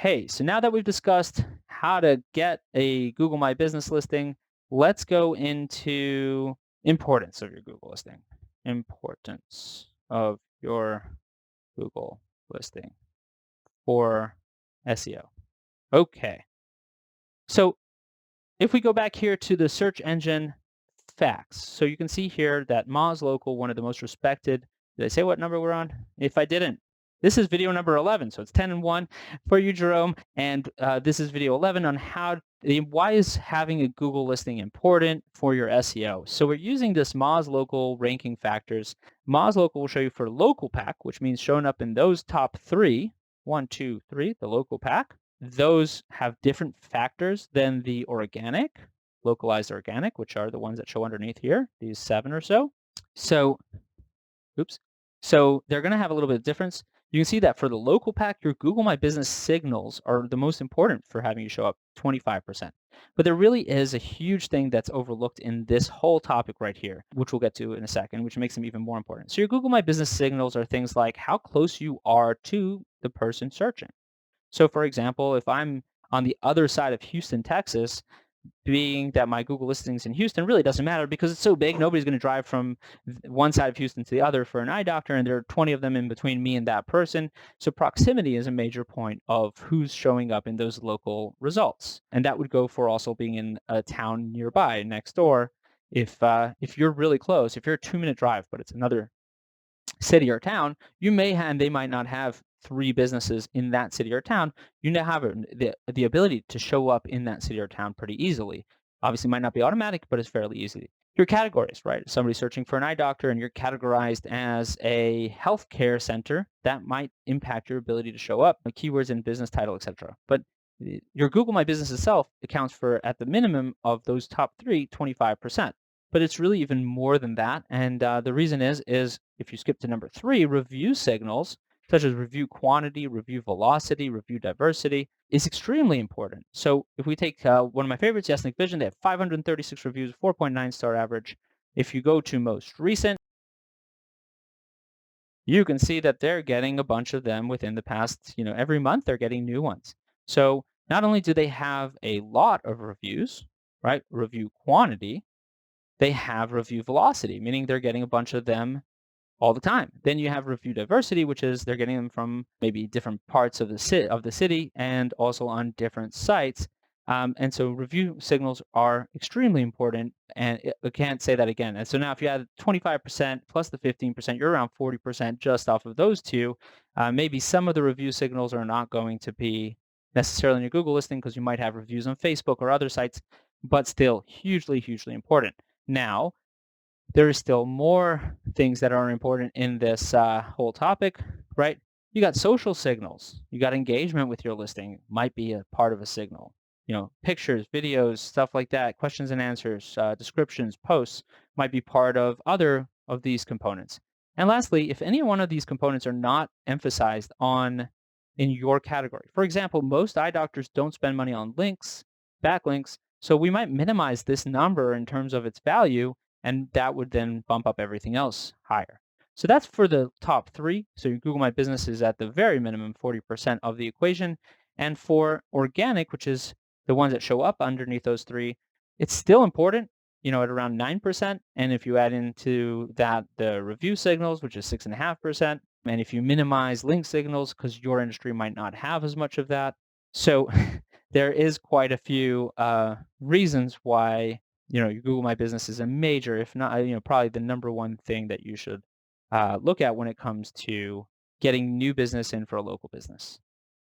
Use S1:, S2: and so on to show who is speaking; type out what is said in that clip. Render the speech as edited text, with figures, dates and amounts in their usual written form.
S1: Okay, so now that we've discussed how to get a Google My Business listing, let's go into importance of your Google listing. Importance of your Google listing for SEO. Okay, so if we go back here to the search engine facts, so you can see here that Moz Local, one of the most respected. Did I say what number we're on? If I didn't, this is video number 11, so it's 10 and 1 for you, Jerome. And this is video 11 on why is having a Google listing important for your SEO. So we're using this Moz Local ranking factors. Moz Local will show you for local pack, which means showing up in those top three, 1, 2, 3, the local pack. Those have different factors than the organic, localized organic, which are the ones that show underneath here, these 7 or so. So, oops. So they're going to have a little bit of difference. You can see that for the local pack, your Google My Business signals are the most important for having you show up, 25%. But there really is a huge thing that's overlooked in this whole topic right here, which we'll get to in a second, which makes them even more important. So your Google My Business signals are things like how close you are to the person searching. So for example, if I'm on the other side of Houston, Texas, being that my Google listings in Houston really doesn't matter because it's so big, nobody's going to drive from one side of Houston to the other for an eye doctor, and there are 20 of them in between me and that person. So proximity is a major point of who's showing up in those local results. And that would go for also being in a town nearby, next door. If you're really close, if you're a 2-minute drive, but it's another city or town, you may have, and they might not have 3 businesses in that city or town. You now have the ability to show up in that city or town pretty easily. Obviously, might not be automatic, but it's fairly easy. Your categories, right? Somebody searching for an eye doctor, and you're categorized as a healthcare center. That might impact your ability to show up. The keywords in business title, etc. But your Google My Business itself accounts for, at the minimum of those top 3, 25%. But it's really even more than that. And the reason is if you skip to number 3, review signals, such as review quantity, review velocity, review diversity, is extremely important. So if we take one of my favorites, Ethnic Vision, they have 536 reviews, 4.9 star average. If you go to most recent, you can see that they're getting a bunch of them within the past, every month they're getting new ones. So not only do they have a lot of reviews, right, review quantity, they have review velocity, meaning they're getting a bunch of them all the time. Then you have review diversity, which is they're getting them from maybe different parts of the city and also on different sites. And so review signals are extremely important, and I can't say that again. And so now if you add 25% plus the 15%, you're around 40% just off of those two. Maybe some of the review signals are not going to be necessarily in your Google listing because you might have reviews on Facebook or other sites, but still hugely, hugely important. Now, there is still more things that are important in this whole topic, right? You got social signals. You got engagement with your listing, might be a part of a signal. Pictures, videos, stuff like that, questions and answers, descriptions, posts might be part of other of these components. And lastly, if any one of these components are not emphasized in your category. For example, most eye doctors don't spend money on links, backlinks, so we might minimize this number in terms of its value, and that would then bump up everything else higher. So that's for the top 3. So your Google My Business is at the very minimum 40% of the equation. And for organic, which is the ones that show up underneath those 3, it's still important, at around 9%. And if you add into that the review signals, which is 6.5%, and if you minimize link signals because your industry might not have as much of that. So there is quite a few reasons why your Google My Business is a major, if not, probably the number one thing that you should look at when it comes to getting new business in for a local business.